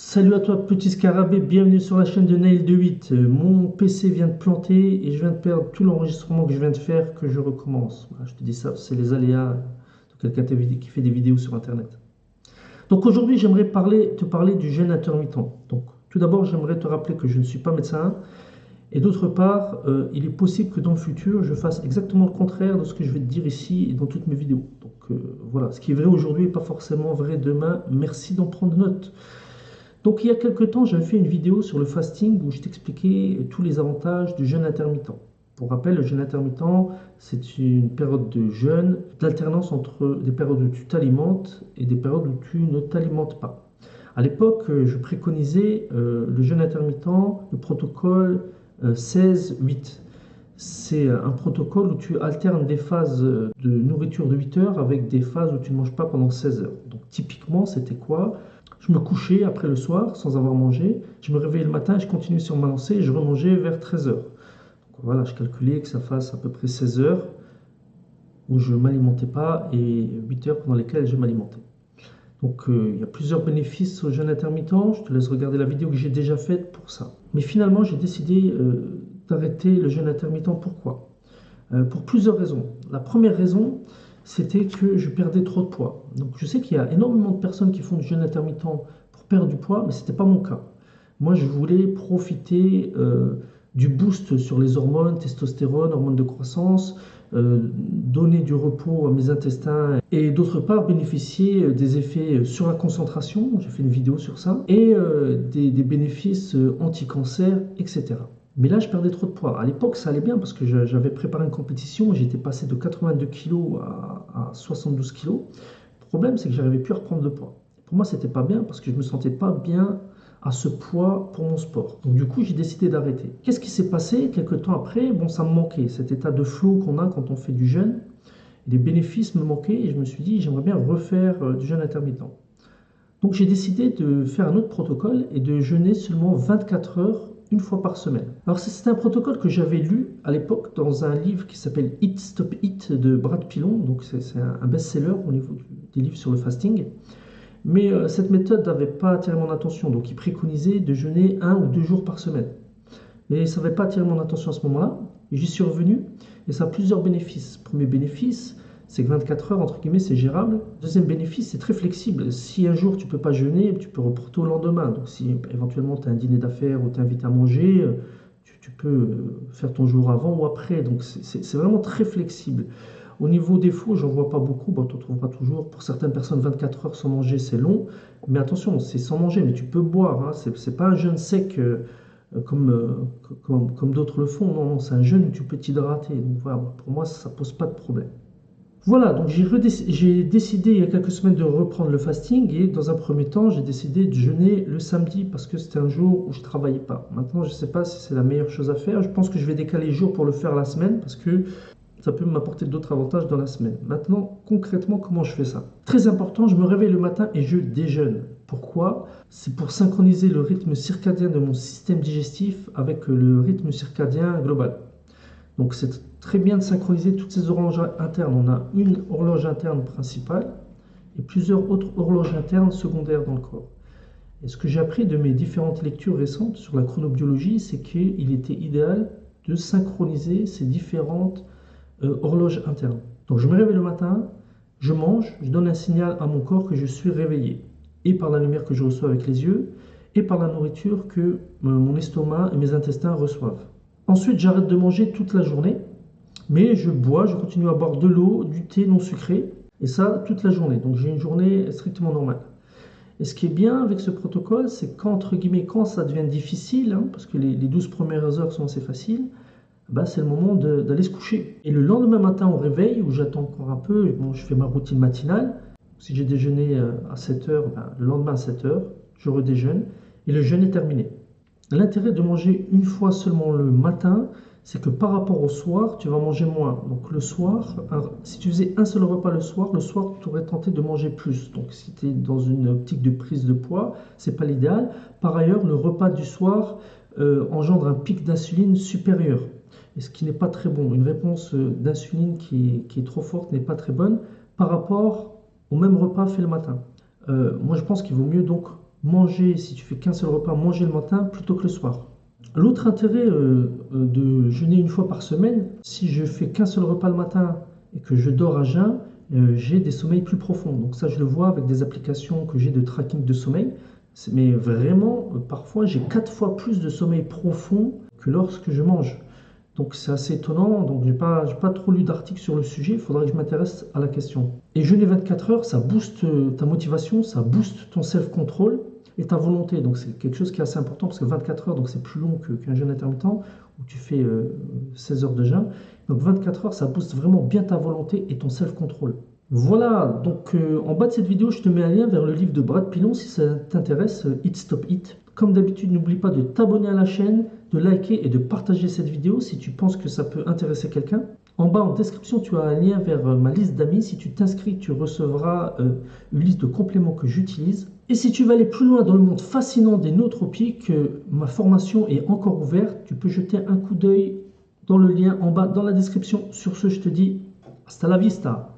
Salut à toi petit scarabée, bienvenue sur la chaîne de Nail de 8. Mon PC vient de planter et je viens de perdre tout l'enregistrement que je viens de faire, que je recommence. Voilà, je te dis ça, c'est les aléas de quelqu'un qui fait des vidéos sur internet. Donc aujourd'hui j'aimerais te parler du jeûne intermittent. Donc tout d'abord j'aimerais te rappeler que je ne suis pas médecin et d'autre part il est possible que dans le futur je fasse exactement le contraire de ce que je vais te dire ici et dans toutes mes vidéos. Donc voilà, ce qui est vrai aujourd'hui n'est pas forcément vrai demain, merci d'en prendre note. Donc il y a quelque temps, j'avais fait une vidéo sur le fasting où je t'expliquais tous les avantages du jeûne intermittent. Pour rappel, le jeûne intermittent, c'est une période de jeûne, d'alternance entre des périodes où tu t'alimentes et des périodes où tu ne t'alimentes pas. À l'époque, je préconisais le jeûne intermittent, le protocole 16-8. C'est un protocole où tu alternes des phases de nourriture de 8 heures avec des phases où tu ne manges pas pendant 16 heures. Donc typiquement, c'était quoi? Je me couchais après le soir sans avoir mangé. Je me réveillais le matin, je continuais sur ma lancée et je remangeais vers 13 heures. Donc voilà, je calculais que ça fasse à peu près 16 heures où je ne m'alimentais pas et 8 heures pendant lesquelles je m'alimentais. Donc il y a plusieurs bénéfices au jeûne intermittent. Je te laisse regarder la vidéo que j'ai déjà faite pour ça. Mais finalement, j'ai décidé d'arrêter le jeûne intermittent. Pourquoi? Pour plusieurs raisons. La première raison, c'était que je perdais trop de poids. Donc je sais qu'il y a énormément de personnes qui font du jeûne intermittent pour perdre du poids, mais ce n'était pas mon cas. Moi, je voulais profiter du boost sur les hormones, testostérone, hormones de croissance, donner du repos à mes intestins et d'autre part bénéficier des effets sur la concentration, j'ai fait une vidéo sur ça, et des bénéfices anti-cancer, etc. Mais là, je perdais trop de poids. À l'époque, ça allait bien parce que j'avais préparé une compétition. J'étais passé de 82 kg à 72 kg. Le problème, c'est que j'arrivais plus à reprendre de poids. Pour moi, c'était pas bien parce que je me sentais pas bien à ce poids pour mon sport. Donc du coup, j'ai décidé d'arrêter. Qu'est-ce qui s'est passé? Quelques temps après, bon, ça me manquait. Cet état de flow qu'on a quand on fait du jeûne, les bénéfices me manquaient et je me suis dit, j'aimerais bien refaire du jeûne intermittent. Donc j'ai décidé de faire un autre protocole et de jeûner seulement 24 heures une fois par semaine. Alors c'est un protocole que j'avais lu à l'époque dans un livre qui s'appelle Eat Stop Eat de Brad Pilon, donc c'est un best-seller au niveau des livres sur le fasting. Mais cette méthode n'avait pas attiré mon attention, donc il préconisait de jeûner 1 ou 2 jours par semaine. Mais ça n'avait pas attiré mon attention à ce moment-là, et j'y suis revenu, et ça a plusieurs bénéfices. Premier bénéfice, c'est que 24 heures, entre guillemets, c'est gérable. Deuxième bénéfice, c'est très flexible. Si un jour tu ne peux pas jeûner, tu peux reporter au lendemain. Donc si éventuellement tu as un dîner d'affaires ou tu invites à manger, tu peux faire ton jour avant ou après. Donc c'est vraiment très flexible. Au niveau défaut, j'en vois pas beaucoup. Bon, tu en trouveras toujours. Pour certaines personnes, 24 heures sans manger, c'est long. Mais attention, c'est sans manger, mais tu peux boire. Hein. C'est pas un jeûne sec comme d'autres le font. Non, non, c'est un jeûne où tu peux t'hydrater. Donc voilà, pour moi, ça pose pas de problème. Voilà, donc j'ai décidé il y a quelques semaines de reprendre le fasting et dans un premier temps, j'ai décidé de jeûner le samedi parce que c'était un jour où je ne travaillais pas. Maintenant, je ne sais pas si c'est la meilleure chose à faire. Je pense que je vais décaler les jours pour le faire la semaine parce que ça peut m'apporter d'autres avantages dans la semaine. Maintenant, concrètement, comment je fais ça? Très important, je me réveille le matin et je déjeune. Pourquoi? C'est pour synchroniser le rythme circadien de mon système digestif avec le rythme circadien global. Donc c'est très bien de synchroniser toutes ces horloges internes. On a une horloge interne principale et plusieurs autres horloges internes secondaires dans le corps. Et ce que j'ai appris de mes différentes lectures récentes sur la chronobiologie, c'est qu'il était idéal de synchroniser ces différentes horloges internes. Donc je me réveille le matin, je mange, je donne un signal à mon corps que je suis réveillé, et par la lumière que je reçois avec les yeux, et par la nourriture que mon estomac et mes intestins reçoivent. Ensuite, j'arrête de manger toute la journée, mais je continue à boire de l'eau, du thé non sucré, et ça toute la journée. Donc j'ai une journée strictement normale. Et ce qui est bien avec ce protocole, c'est qu'entre guillemets, quand ça devient difficile, hein, parce que les 12 premières heures sont assez faciles, bah, c'est le moment d'aller se coucher. Et le lendemain matin au réveil, où j'attends encore un peu, bon, je fais ma routine matinale. Si j'ai déjeuné à 7 heures, bah, le lendemain à 7 heures, je redéjeune, et le jeûne est terminé. L'intérêt de manger une fois seulement le matin, c'est que par rapport au soir, tu vas manger moins. Donc le soir, si tu faisais un seul repas le soir, tu aurais tenté de manger plus. Donc si tu es dans une optique de prise de poids, c'est pas l'idéal. Par ailleurs, le repas du soir engendre un pic d'insuline supérieur, et ce qui n'est pas très bon. Une réponse d'insuline qui est trop forte n'est pas très bonne par rapport au même repas fait le matin. Moi, je pense qu'il vaut mieux donc manger, si tu fais qu'un seul repas, manger le matin plutôt que le soir. L'autre intérêt de jeûner une fois par semaine, si je fais qu'un seul repas le matin et que je dors à jeun, j'ai des sommeils plus profonds. Donc ça, je le vois avec des applications que j'ai de tracking de sommeil. Mais vraiment, parfois, j'ai 4 fois plus de sommeil profond que lorsque je mange. Donc c'est assez étonnant. Donc j'ai pas trop lu d'articles sur le sujet. Il faudra que je m'intéresse à la question. Et jeûner 24 heures, ça booste ta motivation, ça booste ton self-control et ta volonté. Donc c'est quelque chose qui est assez important parce que 24 heures, donc c'est plus long qu'un jeûne intermittent où tu fais 16 heures de jeûne. Donc 24 heures, ça booste vraiment bien ta volonté et ton self-control. Voilà, donc en bas de cette vidéo, je te mets un lien vers le livre de Brad Pilon si ça t'intéresse, Eat Stop Eat. Comme d'habitude, n'oublie pas de t'abonner à la chaîne, de liker et de partager cette vidéo si tu penses que ça peut intéresser quelqu'un. En bas en description, tu as un lien vers ma liste d'amis. Si tu t'inscris, tu recevras une liste de compléments que j'utilise. Et si tu veux aller plus loin dans le monde fascinant des nootropiques, ma formation est encore ouverte. Tu peux jeter un coup d'œil dans le lien en bas dans la description. Sur ce, je te dis hasta la vista.